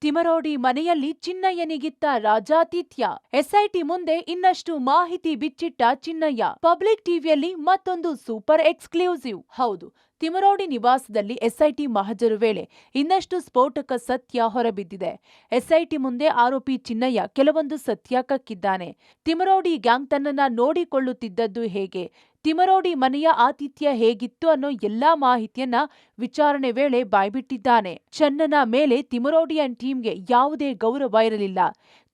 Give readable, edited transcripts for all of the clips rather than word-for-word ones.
ತಿಮರೋಡಿ ಮನೆಯಲ್ಲಿ ಚಿನ್ನಯ್ಯನಿಗಿತ್ತ ರಾಜಾತಿಥ್ಯ. ಎಸ್ಐಟಿ ಮುಂದೆ ಇನ್ನಷ್ಟು ಮಾಹಿತಿ ಬಿಚ್ಚಿಟ್ಟ ಚಿನ್ನಯ್ಯ. ಪಬ್ಲಿಕ್ ಟಿವಿಯಲ್ಲಿ ಮತ್ತೊಂದು ಸೂಪರ್ ಎಕ್ಸ್ಕ್ಲೂಸಿವ್. ಹೌದು, ತಿಮರೋಡಿ ನಿವಾಸದಲ್ಲಿ ಎಸ್ಐಟಿ ಮಹಜರು ವೇಳೆ ಇನ್ನಷ್ಟು ಸ್ಫೋಟಕ ಸತ್ಯ ಹೊರಬಿದ್ದಿದೆ. ಎಸ್ಐಟಿ ಮುಂದೆ ಆರೋಪಿ ಚಿನ್ನಯ್ಯ ಕೆಲವೊಂದು ಸತ್ಯ ಕಕ್ಕಿದ್ದಾನೆ. ತಿಮರೋಡಿ ಗ್ಯಾಂಗ್ ತನ್ನನ್ನ ನೋಡಿಕೊಳ್ಳುತ್ತಿದ್ದದ್ದು ಹೇಗೆ, ತಿಮರೋಡಿ ಮನೆಯ ಆತಿಥ್ಯ ಹೇಗಿತ್ತು ಅನ್ನೋ ಎಲ್ಲಾ ಮಾಹಿತಿಯನ್ನ ವಿಚಾರಣೆ ವೇಳೆ ಬಾಯ್ಬಿಟ್ಟಿದ್ದಾನೆ. ಚನ್ನನ ಮೇಲೆ ತಿಮರೋಡಿಯನ್ ಟೀಮ್ಗೆ ಯಾವುದೇ ಗೌರವ ಇರಲಿಲ್ಲ.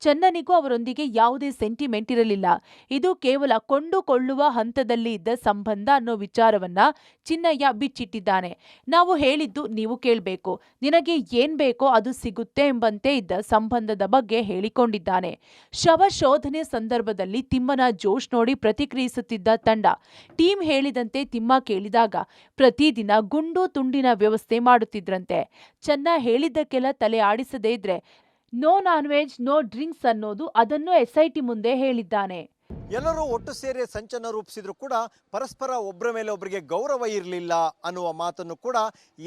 ಚನ್ನನಿಗೂ ಅವರೊಂದಿಗೆ ಯಾವುದೇ ಸೆಂಟಿಮೆಂಟ್ ಇರಲಿಲ್ಲ. ಇದು ಕೇವಲ ಕೊಂಡುಕೊಳ್ಳುವ ಹಂತದಲ್ಲಿ ಇದ್ದ ಸಂಬಂಧ ಅನ್ನೋ ವಿಚಾರವನ್ನ ಚಿನ್ನಯ್ಯ ಬಿಚ್ಚಿಟ್ಟಿದ್ದಾನೆ. ನಾವು ಹೇಳಿದ್ದು ನೀವು ಕೇಳಬೇಕು, ನಿನಗೆ ಏನ್ ಬೇಕೋ ಅದು ಸಿಗುತ್ತೆ ಎಂಬಂತೆ ಇದ್ದ ಸಂಬಂಧದ ಬಗ್ಗೆ ಹೇಳಿಕೊಂಡಿದ್ದಾನೆ. ಶವ ಶೋಧನೆ ಸಂದರ್ಭದಲ್ಲಿ ತಿಮ್ಮನ ಜೋಶ್ ನೋಡಿ ಪ್ರತಿಕ್ರಿಯಿಸುತ್ತಿದ್ದ ತಂಡ. ಟೀಮ್ ಹೇಳಿದಂತೆ ತಿಮ್ಮ ಕೇಳಿದಾಗ ಪ್ರತಿದಿನ ಗುಂಡು ತುಂಡಿನ ವ್ಯವಸ್ಥೆ ಮಾಡುತ್ತಿದ್ರಂತೆ. ಚನ್ನ ಹೇಳಿದ್ದಕ್ಕೆಲ್ಲ ತಲೆ ಆಡಿಸದೇ ಇದ್ರೆ no non veg no drinks ಅನ್ನೋದು ಅದನ್ನು ಎಸ್ಐಟಿ ಮುಂದೆ ಹೇಳಿದ್ದಾನೆ. ಎಲ್ಲರೂ ಒಟ್ಟು ಸೇರಿ ಸಂಚನ ರೂಪಿಸಿದ್ರು ಕೂಡ ಪರಸ್ಪರ ಒಬ್ಬರ ಮೇಲೆ ಒಬ್ಬರಿಗೆ ಗೌರವ ಇರಲಿಲ್ಲ ಅನ್ನುವ ಮಾತನ್ನು ಕೂಡ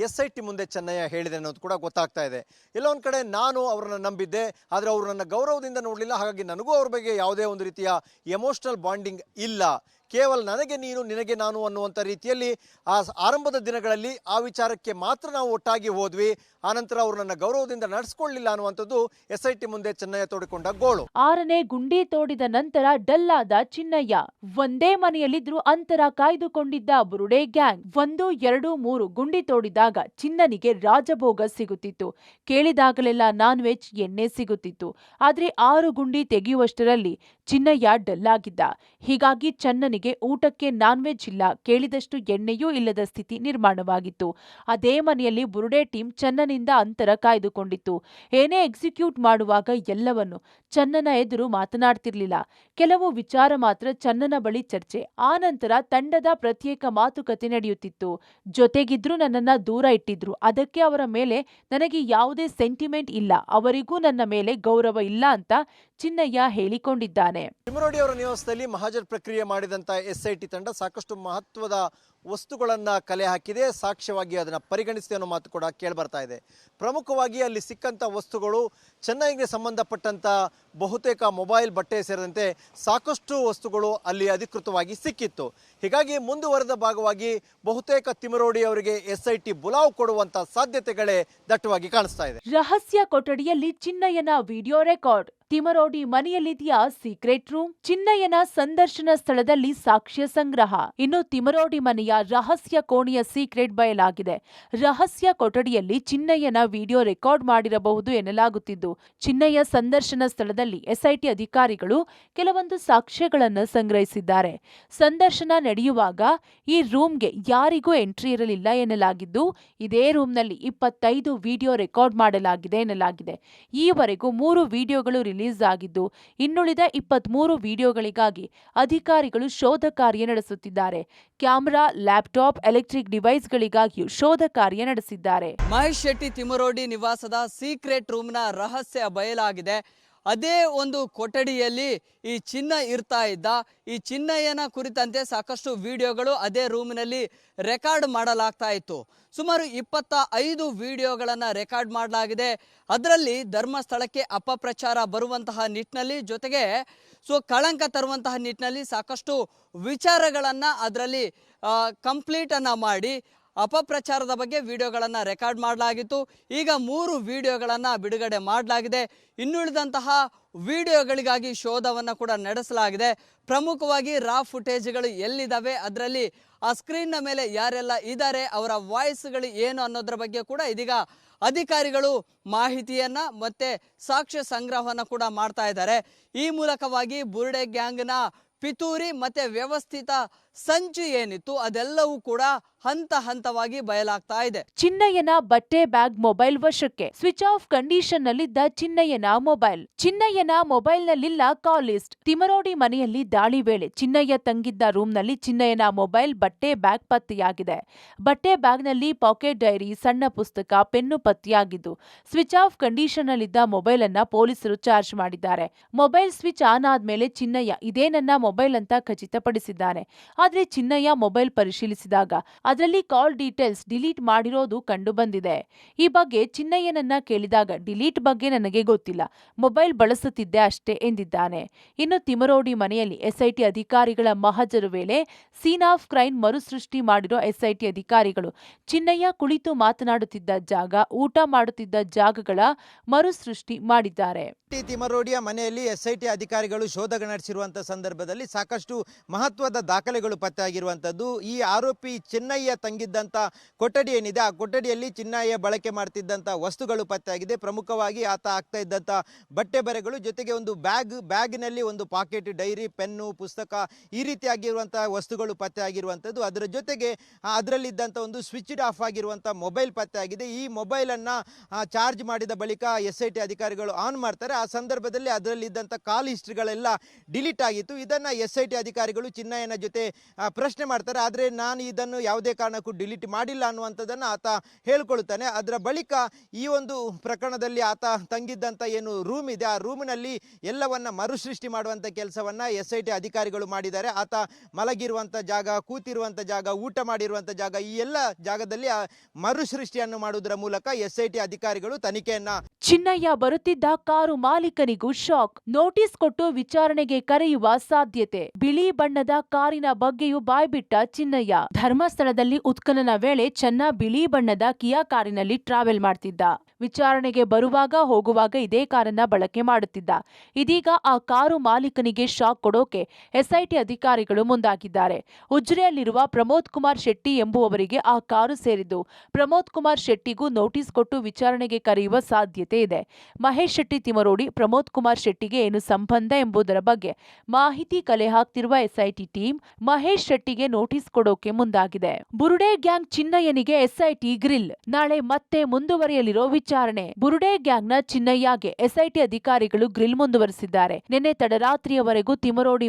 ಎಸ್ಐಟಿ ಮುಂದೆ ಚೆನ್ನಯ್ಯ ಹೇಳಿದೆ ಅನ್ನೋದು ಕೂಡ ಗೊತ್ತಾಗ್ತಾ ಇದೆ. ಎಲ್ಲೋ ಒಂದು ಕಡೆ ನಾನು ಅವರನ್ನು ನಂಬಿದ್ದೆ, ಆದರೆ ಅವರು ನನ್ನ ಗೌರವದಿಂದ ನೋಡಲಿಲ್ಲ, ಹಾಗಾಗಿ ನನಗೂ ಅವ್ರ ಬಗ್ಗೆ ಯಾವುದೇ ಒಂದು ರೀತಿಯ ಎಮೋಷನಲ್ ಬಾಂಡಿಂಗ್ ಇಲ್ಲ, ಕೇವಲ ನನಗೆ ನೀನು ನಿನಗೆ ನಾನು ಅನ್ನುವಂಥ ರೀತಿಯಲ್ಲಿ ಆ ಆರಂಭದ ದಿನಗಳಲ್ಲಿ ಆ ವಿಚಾರಕ್ಕೆ ಮಾತ್ರ ನಾವು ಒಟ್ಟಾಗಿ ಹೋದ್ವಿ, ಆನಂತರ ಅವರು ನನ್ನ ಗೌರವದಿಂದ ನಡೆಸ್ಕೊಳ್ಳಿಲ್ಲ ಅನ್ನುವಂಥದ್ದು ಎಸ್ಐಟಿ ಮುಂದೆ ಚೆನ್ನಯ್ಯ ತೋಡಿಕೊಂಡ ಗೋಳು. 6ನೇ ಗುಂಡಿ ತೋಡಿದ ನಂತರ ಡಲ್ಲಾದ ಚಿನ್ನಯ್ಯ. ಒಂದೇ ಮನೆಯಲ್ಲಿದ್ರು ಅಂತರ ಕಾಯ್ದುಕೊಂಡಿದ್ದ ಬುರುಡೆ ಗ್ಯಾಂಗ್. 1, 2, 3 ಗುಂಡಿ ತೋಡಿದಾಗ ಚಿನ್ನನಿಗೆ ರಾಜಭೋಗ ಸಿಗುತ್ತಿತ್ತು. ಕೇಳಿದಾಗಲೆಲ್ಲ ನಾನ್ ವೆಜ್ ಎಣ್ಣೆ ಸಿಗುತ್ತಿತ್ತು. ಆದ್ರೆ 6 ಗುಂಡಿ ತೆಗೆಯುವಷ್ಟರಲ್ಲಿ ಚಿನ್ನಯ್ಯ ಡಲ್ಲಾಗಿದ್ದ. ಹೀಗಾಗಿ ಚನ್ನನಿಗೆ ಊಟಕ್ಕೆ ನಾನ್ ವೆಜ್ ಇಲ್ಲ, ಕೇಳಿದಷ್ಟು ಎಣ್ಣೆಯೂ ಇಲ್ಲದ ಸ್ಥಿತಿ ನಿರ್ಮಾಣವಾಗಿತ್ತು. ಅದೇ ಮನೆಯಲ್ಲಿ ಬುರುಡೆ ಟೀಮ್ ಚನ್ನನಿಂದ ಅಂತರ ಕಾಯ್ದುಕೊಂಡಿತ್ತು. ಏನೇ ಎಕ್ಸಿಕ್ಯೂಟ್ ಮಾಡುವಾಗ ಎಲ್ಲವನ್ನು ಚನ್ನನ ಎದುರು ಮಾತನಾಡ್ತಿರ್ಲಿಲ್ಲ. ಕೆಲವು ವಿಚಾರ ಮಾತ್ರ ಚನ್ನನ ಬಳಿ ಚರ್ಚೆ. ಆ ನಂತರ ತಂಡದ ಪ್ರತ್ಯೇಕ ಮಾತುಕತೆ ನಡೆಯುತ್ತಿತ್ತು. ಜೊತೆಗಿದ್ರು ನನ್ನನ್ನ ದೂರ ಇಟ್ಟಿದ್ರು, ಅದಕ್ಕೆ ಅವರ ಮೇಲೆ ನನಗೆ ಯಾವುದೇ ಸೆಂಟಿಮೆಂಟ್ ಇಲ್ಲ, ಅವರಿಗೂ ನನ್ನ ಮೇಲೆ ಗೌರವ ಇಲ್ಲ ಅಂತ ಚಿನ್ನಯ್ಯ ಹೇಳಿಕೊಂಡಿದ್ದಾನೆ. ತಿಮರೋಡಿ ಅವರ ನಿವಾಸದಲ್ಲಿ ಮಹಾಜರ್ ಪ್ರಕ್ರಿಯೆ ಮಾಡಿದಂಥ ಎಸ್ಐಟಿ ತಂಡ ಸಾಕಷ್ಟು ಮಹತ್ವದ ವಸ್ತುಗಳನ್ನು ಕಲೆ ಹಾಕಿದೆ, ಸಾಕ್ಷ್ಯವಾಗಿ ಅದನ್ನು ಪರಿಗಣಿಸಿದೆ ಅನ್ನೋ ಮಾತು ಕೂಡ ಕೇಳಿಬರ್ತಾ ಇದೆ. ಪ್ರಮುಖವಾಗಿ ಅಲ್ಲಿ ಸಿಕ್ಕಂಥ ವಸ್ತುಗಳು ಚೆನ್ನೈಗೆ ಸಂಬಂಧಪಟ್ಟಂಥ ಬಹುತೇಕ ಮೊಬೈಲ್, ಬಟ್ಟೆ ಸೇರಿದಂತೆ ಸಾಕಷ್ಟು ವಸ್ತುಗಳು ಅಲ್ಲಿ ಅಧಿಕೃತವಾಗಿ ಸಿಕ್ಕಿತ್ತು. ಹೀಗಾಗಿ ಮುಂದುವರೆದ ಭಾಗವಾಗಿ ಬಹುತೇಕ ತಿಮರೋಡಿ ಅವರಿಗೆ ಎಸ್ಐಟಿ ಬುಲಾವ್ ಕೊಡುವಂಥ ಸಾಧ್ಯತೆಗಳೇ ದಟ್ಟವಾಗಿ ಕಾಣಿಸ್ತಾ ಇದೆ. ರಹಸ್ಯ ಕೊಠಡಿಯಲ್ಲಿ ಚಿನ್ನಯ್ಯನ ವಿಡಿಯೋ ರೆಕಾರ್ಡ್. ತಿಮರೋಡಿ ಮನೆಯಲ್ಲಿದೆಯಾ ಸೀಕ್ರೆಟ್ ರೂಮ್? ಚಿನ್ನಯ್ಯನ ಸಂದರ್ಶನ ಸ್ಥಳದಲ್ಲಿ ಸಾಕ್ಷ್ಯ ಸಂಗ್ರಹ. ಇನ್ನು ತಿಮರೋಡಿ ಮನೆಯ ರಹಸ್ಯ ಕೋಣೆಯ ಸೀಕ್ರೆಟ್ ಬಯಲಾಗಿದೆ. ರಹಸ್ಯ ಕೊಠಡಿಯಲ್ಲಿ ಚಿನ್ನಯ್ಯನ ವಿಡಿಯೋ ರೆಕಾರ್ಡ್ ಮಾಡಿರಬಹುದು ಎನ್ನಲಾಗುತ್ತಿದ್ದು, ಚಿನ್ನಯ್ಯ ಸಂದರ್ಶನ ಸ್ಥಳದಲ್ಲಿ ಎಸ್ಐಟಿ ಅಧಿಕಾರಿಗಳು ಕೆಲವೊಂದು ಸಾಕ್ಷ್ಯಗಳನ್ನು ಸಂಗ್ರಹಿಸಿದ್ದಾರೆ. ಸಂದರ್ಶನ ನಡೆಯುವಾಗ ಈ ರೂಮ್ಗೆ ಯಾರಿಗೂ ಎಂಟ್ರಿ ಇರಲಿಲ್ಲ ಎನ್ನಲಾಗಿದ್ದು, ಇದೇ ರೂಮ್ನಲ್ಲಿ 25 ವಿಡಿಯೋ ರೆಕಾರ್ಡ್ ಮಾಡಲಾಗಿದೆ ಎನ್ನಲಾಗಿದೆ. ಈವರೆಗೂ 3 ವಿಡಿಯೋಗಳು ರಿಲೀಸ್ ಆಗಿದ್ದು, ಇನ್ನುಳಿದ 23 ವಿಡಿಯೋಗಳಿಗಾಗಿ ಅಧಿಕಾರಿಗಳು ಶೋಧ ಕಾರ್ಯ ನಡೆಸುತ್ತಿದ್ದಾರೆ. ಕ್ಯಾಮೆರಾ, ಲ್ಯಾಪ್ಟಾಪ್, ಎಲೆಕ್ಟ್ರಿಕ್ ಡಿವೈಸ್ಗಳಿಗಾಗಿಯೂ ಶೋಧ ಕಾರ್ಯ ನಡೆಸಿದ್ದಾರೆ. ಮಹೇಶ್ ಶೆಟ್ಟಿ ತಿಮರೋಡಿ ನಿವಾಸದ ಸೀಕ್ರೆಟ್ ರೂಮ್ನ ರಹಸ್ಯ ಬಯಲಾಗಿದೆ. ಅದೇ ಒಂದು ಕೊಠಡಿಯಲ್ಲಿ ಈ ಚಿನ್ನ ಇರ್ತಾ ಇದ್ದ. ಈ ಚಿನ್ನಯ್ಯನ ಕುರಿತಂತೆ ಸಾಕಷ್ಟು ವಿಡಿಯೋಗಳು ಅದೇ ರೂಮಿನಲ್ಲಿ ರೆಕಾರ್ಡ್ ಮಾಡಲಾಗ್ತಾ ಇತ್ತು. ಸುಮಾರು 25 ವಿಡಿಯೋಗಳನ್ನು ರೆಕಾರ್ಡ್ ಮಾಡಲಾಗಿದೆ. ಅದರಲ್ಲಿ ಧರ್ಮಸ್ಥಳಕ್ಕೆ ಅಪಪ್ರಚಾರ ಬರುವಂತಹ ನಿಟ್ಟಿನಲ್ಲಿ, ಜೊತೆಗೆ ಕಳಂಕ ತರುವಂತಹ ನಿಟ್ಟಿನಲ್ಲಿ ಸಾಕಷ್ಟು ವಿಚಾರಗಳನ್ನು ಅದರಲ್ಲಿ ಕಂಪ್ಲೀಟನ್ನು ಮಾಡಿ ಅಪಪ್ರಚಾರದ ಬಗ್ಗೆ ವಿಡಿಯೋಗಳನ್ನು ರೆಕಾರ್ಡ್ ಮಾಡಲಾಗಿತ್ತು. ಈಗ 3 ವಿಡಿಯೋಗಳನ್ನು ಬಿಡುಗಡೆ ಮಾಡಲಾಗಿದೆ. ಇನ್ನುಳಿದಂತಹ ವಿಡಿಯೋಗಳಿಗಾಗಿ ಶೋಧವನ್ನು ಕೂಡ ನಡೆಸಲಾಗಿದೆ. ಪ್ರಮುಖವಾಗಿ ರಾ ಫುಟೇಜ್ಗಳು ಎಲ್ಲಿದ್ದಾವೆ, ಅದರಲ್ಲಿ ಆ ಸ್ಕ್ರೀನ್ನ ಮೇಲೆ ಯಾರೆಲ್ಲ ಇದ್ದಾರೆ, ಅವರ ವಾಯ್ಸ್ಗಳು ಏನು ಅನ್ನೋದ್ರ ಬಗ್ಗೆ ಕೂಡ ಇದೀಗ ಅಧಿಕಾರಿಗಳು ಮಾಹಿತಿಯನ್ನು ಮತ್ತು ಸಾಕ್ಷ್ಯ ಸಂಗ್ರಹವನ್ನು ಕೂಡ ಮಾಡ್ತಾ ಇದ್ದಾರೆ. ಈ ಮೂಲಕವಾಗಿ ಬುರುಡೆ ಗ್ಯಾಂಗ್ನ ಪಿತೂರಿ ಮತ್ತು ವ್ಯವಸ್ಥಿತ ಸಂಚು ಏನಿತ್ತು ಅದೆಲ್ಲವೂ ಕೂಡ ಹಂತ ಹಂತವಾಗಿ ಬಯಲಾಗ್ತಾ ಇದೆ. ಚಿನ್ನಯ್ಯನ ಬಟ್ಟೆ, ಬ್ಯಾಗ್, ಮೊಬೈಲ್ ವಶಕ್ಕೆ. ಸ್ವಿಚ್ ಆಫ್ ಕಂಡೀಷನ್ ನಲ್ಲಿದ್ದ ಚಿನ್ನಯ್ಯನ ಮೊಬೈಲ್. ಚಿನ್ನಯ್ಯನ ಮೊಬೈಲ್ ನಲ್ಲಿಲ್ಲ ಕಾಲ್ ಲಿಸ್ಟ್. ತಿಮರೋಡಿ ಮನೆಯಲ್ಲಿ ದಾಳಿ ವೇಳೆ ಚಿನ್ನಯ್ಯ ತಂಗಿದ್ದ ರೂಮ್ನಲ್ಲಿ ಚಿನ್ನಯ್ಯನ ಮೊಬೈಲ್, ಬಟ್ಟೆ, ಬ್ಯಾಗ್ ಪತ್ತೆಯಾಗಿದೆ. ಬಟ್ಟೆ ಬ್ಯಾಗ್ನಲ್ಲಿ ಪಾಕೆಟ್ ಡೈರಿ, ಸಣ್ಣ ಪುಸ್ತಕ, ಪೆನ್ನು ಪತ್ತೆಯಾಗಿದ್ದು, ಸ್ವಿಚ್ ಆಫ್ ಕಂಡೀಷನ್ ನಲ್ಲಿದ್ದ ಮೊಬೈಲ್ ಅನ್ನ ಪೊಲೀಸರು ಚಾರ್ಜ್ ಮಾಡಿದ್ದಾರೆ. ಮೊಬೈಲ್ ಸ್ವಿಚ್ ಆನ್ ಆದ್ಮೇಲೆ ಚಿನ್ನಯ್ಯ ಇದೇ ನನ್ನ ಮೊಬೈಲ್ ಅಂತ ಖಚಿತಪಡಿಸಿದ್ದಾನೆ. ಆದ್ರೆ ಚಿನ್ನಯ್ಯ ಮೊಬೈಲ್ ಪರಿಶೀಲಿಸಿದಾಗ ಅದರಲ್ಲಿ ಕಾಲ್ ಡೀಟೇಲ್ಸ್ ಡಿಲೀಟ್ ಮಾಡಿರೋದು ಕಂಡುಬಂದಿದೆ. ಈ ಬಗ್ಗೆ ಚಿನ್ನಯ್ಯನನ್ನ ಕೇಳಿದಾಗ ಡಿಲೀಟ್ ಬಗ್ಗೆ ನನಗೆ ಗೊತ್ತಿಲ್ಲ, ಮೊಬೈಲ್ ಬಳಸುತ್ತಿದ್ದೆ ಅಷ್ಟೇ ಎಂದಿದ್ದಾನೆ. ಇನ್ನು ತಿಮರೋಡಿ ಮನೆಯಲ್ಲಿ ಎಸ್ಐಟಿ ಅಧಿಕಾರಿಗಳ ಮಹಜರು ವೇಳೆ ಸೀನ್ ಆಫ್ ಕ್ರೈಮ್ ಮರುಸೃಷ್ಟಿ ಮಾಡಿರೋ ಎಸ್ಐಟಿ ಅಧಿಕಾರಿಗಳು ಚಿನ್ನಯ್ಯ ಕುಳಿತು ಮಾತನಾಡುತ್ತಿದ್ದ ಜಾಗ, ಊಟ ಮಾಡುತ್ತಿದ್ದ ಜಾಗಗಳ ಮರುಸೃಷ್ಟಿ ಮಾಡಿದ್ದಾರೆ. ತಿಮರೋಡಿಯ ಮನೆಯಲ್ಲಿ ಎಸ್ಐಟಿ ಅಧಿಕಾರಿಗಳು ಶೋಧ ನಡೆಸಿರುವಂತಹ ಸಂದರ್ಭದಲ್ಲಿ ಸಾಕಷ್ಟು ಮಹತ್ವದ ದಾಖಲೆಗಳು ಪತ್ತೆಯಾಗಿರುವಂಥದ್ದು. ಈ ಆರೋಪಿ ಚಿನ್ನಯ್ಯ ತಂಗಿದ್ದಂಥ ಕೊಠಡಿ ಏನಿದೆ, ಆ ಕೊಠಡಿಯಲ್ಲಿ ಚಿನ್ನಯ್ಯ ಬಳಕೆ ಮಾಡ್ತಿದ್ದಂಥ ವಸ್ತುಗಳು ಪತ್ತೆಯಾಗಿದೆ. ಪ್ರಮುಖವಾಗಿ ಆತ ಆಗ್ತಾ ಇದ್ದಂಥ ಬಟ್ಟೆ ಬರೆಗಳು, ಜೊತೆಗೆ ಒಂದು ಬ್ಯಾಗ್ನಲ್ಲಿ ಒಂದು ಪಾಕೆಟ್, ಡೈರಿ, ಪೆನ್ನು, ಪುಸ್ತಕ ಈ ರೀತಿಯಾಗಿರುವಂಥ ವಸ್ತುಗಳು ಪತ್ತೆಯಾಗಿರುವಂಥದ್ದು. ಅದರ ಜೊತೆಗೆ ಅದರಲ್ಲಿದ್ದಂಥ ಒಂದು ಸ್ವಿಚ್ಡ್ ಆಫ್ ಆಗಿರುವಂಥ ಮೊಬೈಲ್ ಪತ್ತೆಯಾಗಿದೆ. ಈ ಮೊಬೈಲನ್ನು ಚಾರ್ಜ್ ಮಾಡಿದ ಬಳಿಕ ಎಸ್ಐಟಿ ಅಧಿಕಾರಿಗಳು ಆನ್ ಮಾಡ್ತಾರೆ. ಆ ಸಂದರ್ಭದಲ್ಲಿ ಅದರಲ್ಲಿದ್ದಂಥ ಕಾಲ್ ಹಿಸ್ಟ್ರಿಗಳೆಲ್ಲ ಡಿಲೀಟ್ ಆಗಿತ್ತು. ಇದನ್ನು ಎಸ್ಐಟಿ ಅಧಿಕಾರಿಗಳು ಚಿನ್ನಯ್ಯನ ಜೊತೆ ಪ್ರಶ್ನೆ ಮಾಡ್ತಾರೆ. ಆದರೆ ನಾನು ಇದನ್ನು ಯಾವುದೇ ಕಾರಣಕ್ಕೂ ಡಿಲೀಟ್ ಮಾಡಿಲ್ಲ ಅನ್ನುವಂಥದ್ದನ್ನು ಆತ ಹೇಳ್ಕೊಳ್ತಾನೆ. ಅದರ ಬಳಿಕ ಈ ಒಂದು ಪ್ರಕರಣದಲ್ಲಿ ಆತ ತಂಗಿದ್ದಂಥ ಏನು ರೂಮ್ ಇದೆ, ಆ ರೂಮಿನಲ್ಲಿ ಎಲ್ಲವನ್ನ ಮರುಸೃಷ್ಟಿ ಮಾಡುವಂಥ ಕೆಲಸವನ್ನು ಎಸ್ಐಟಿ ಅಧಿಕಾರಿಗಳು ಮಾಡಿದ್ದಾರೆ. ಆತ ಮಲಗಿರುವಂಥ ಜಾಗ, ಕೂತಿರುವಂಥ ಜಾಗ, ಊಟ ಮಾಡಿರುವಂಥ ಜಾಗ, ಈ ಎಲ್ಲ ಜಾಗದಲ್ಲಿ ಮರುಸೃಷ್ಟಿಯನ್ನು ಮಾಡುವುದರ ಮೂಲಕ ಎಸ್ಐಟಿ ಅಧಿಕಾರಿಗಳು ತನಿಖೆಯನ್ನ. ಚಿನ್ನಯ್ಯ ಬರುತ್ತಿದ್ದ ಕಾರು ಮಾಲೀಕನಿಗೂ ಶಾಕ್, ನೋಟಿಸ್ ಕೊಟ್ಟು ವಿಚಾರಣೆಗೆ ಕರೆಯುವ ಸಾಧ್ಯತೆ. ಬಿಳಿ ಬಣ್ಣದ ಕಾರಿನ ಬಗ್ಗೆಯೂ ಬಾಯ್ಬಿಟ್ಟ ಚಿನ್ನಯ್ಯ. ಧರ್ಮಸ್ಥಳದಲ್ಲಿ ಉತ್ಖನನ ವೇಳೆ ಚೆನ್ನ ಬಿಳಿ ಬಣ್ಣದ ಕಿಯಾ ಕಾರಿನಲ್ಲಿ ಟ್ರಾವೆಲ್ ಮಾಡ್ತಿದ್ದ. ವಿಚಾರಣೆಗೆ ಬರುವಾಗ ಹೋಗುವಾಗ ಇದೇ ಕಾರನ್ನ ಬಳಕೆ ಮಾಡುತ್ತಿದ್ದ. ಇದೀಗ ಆ ಕಾರು ಮಾಲೀಕನಿಗೆ ಶಾಕ್ ಕೊಡೋಕೆ ಎಸ್ಐಟಿ ಅಧಿಕಾರಿಗಳು ಮುಂದಾಗಿದ್ದಾರೆ. ಉಜ್ರೆಯಲ್ಲಿರುವ ಪ್ರಮೋದ್ ಕುಮಾರ್ ಶೆಟ್ಟಿ ಎಂಬುವವರಿಗೆ ಆ ಕಾರು ಸೇರಿದ್ದು. ಪ್ರಮೋದ್ ಕುಮಾರ್ ಶೆಟ್ಟಿಗೂ ನೋಟಿಸ್ ಕೊಟ್ಟು ವಿಚಾರಣೆಗೆ ಕರೆಯುವ ಸಾಧ್ಯತೆ ಇದೆ. ಮಹೇಶ್ ಶೆಟ್ಟಿ ತಿಮರೋಡಿ, ಪ್ರಮೋದ್ ಕುಮಾರ್ ಶೆಟ್ಟಿಗೆ ಏನು ಸಂಬಂಧ ಎಂಬುದರ ಬಗ್ಗೆ ಮಾಹಿತಿ ಕಲೆ ಹಾಕ್ತಿರುವ ಎಸ್ಐಟಿ ಟೀಮ್ ಮಹೇಶ್ ಶೆಟ್ಟಿಗೆ ನೋಟಿಸ್ ಕೊಡೋಕೆ ಮುಂದಾಗಿದೆ. ಬುರುಡೆ ಗ್ಯಾಂಗ್ ಚಿನ್ನಯ್ಯನಿಗೆ ಎಸ್ಐಟಿ ಗ್ರಿಲ್. ನಾಳೆ ಮತ್ತೆ ಮುಂದುವರಿಯಲಿರೋ ವಿಚಾರಣೆ. ಬುರುಡೆ ಗ್ಯಾಂಗ್ನ ಚಿನ್ನಯ್ಯಗೆ ಎಸ್ಐಟಿ ಅಧಿಕಾರಿಗಳು ಗ್ರಿಲ್ ಮುಂದುವರೆಸಿದ್ದಾರೆ. ನಿನ್ನೆ ತಡರಾತ್ರಿಯವರೆಗೂ ತಿಮರೋಡಿ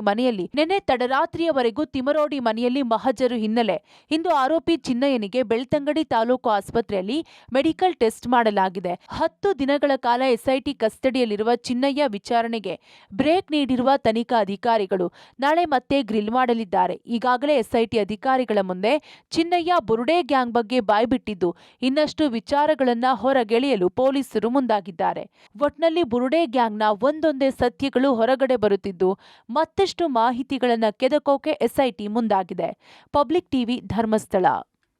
ಮನೆಯಲ್ಲಿ ಮಹಜರು ಹಿನ್ನೆಲೆ ಇಂದು ಆರೋಪಿ ಚಿನ್ನಯ್ಯನಿಗೆ ಬೆಳ್ತಂಗಡಿ ತಾಲೂಕು ಆಸ್ಪತ್ರೆಯಲ್ಲಿ ಮೆಡಿಕಲ್ ಟೆಸ್ಟ್ ಮಾಡಲಾಗಿದೆ. 10 ದಿನಗಳ ಕಾಲ ಎಸ್ಐಟಿ ಕಸ್ಟಡಿಯಲ್ಲಿರುವ ಚಿನ್ನಯ್ಯ ವಿಚಾರಣೆಗೆ ಬ್ರೇಕ್ ನೀಡಿರುವ ತನಿಖಾ ಅಧಿಕಾರಿಗಳು ನಾಳೆ ಮತ್ತೆ ಗ್ರಿಲ್ ಮಾಡಲಿದ್ದಾರೆ. ಈಗಾಗಲೇ ಎಸ್ಐಟಿ ಅಧಿಕಾರಿಗಳ ಮುಂದೆ ಚಿನ್ನಯ್ಯ ಬುರುಡೆ ಗ್ಯಾಂಗ್ ಬಗ್ಗೆ ಬಾಯ್ಬಿಟ್ಟಿದ್ದು, ಇನ್ನಷ್ಟು ವಿಚಾರಗಳನ್ನ ಹೊರಗೆಳೆಯಲು ಪೊಲೀಸರು ಮುಂದಾಗಿದ್ದಾರೆ. ಒಟ್ನಲ್ಲಿ ಬುರುಡೆ ಗ್ಯಾಂಗ್ನ ಒಂದೊಂದೇ ಸತ್ಯಗಳು ಹೊರಗಡೆ ಬರುತ್ತಿದ್ದು, ಮತ್ತಷ್ಟು ಮಾಹಿತಿಗಳನ್ನ ಕೆದಕೋಕೆ ಎಸ್ಐಟಿ ಮುಂದಾಗಿದೆ. Public TV, Dharmasthala.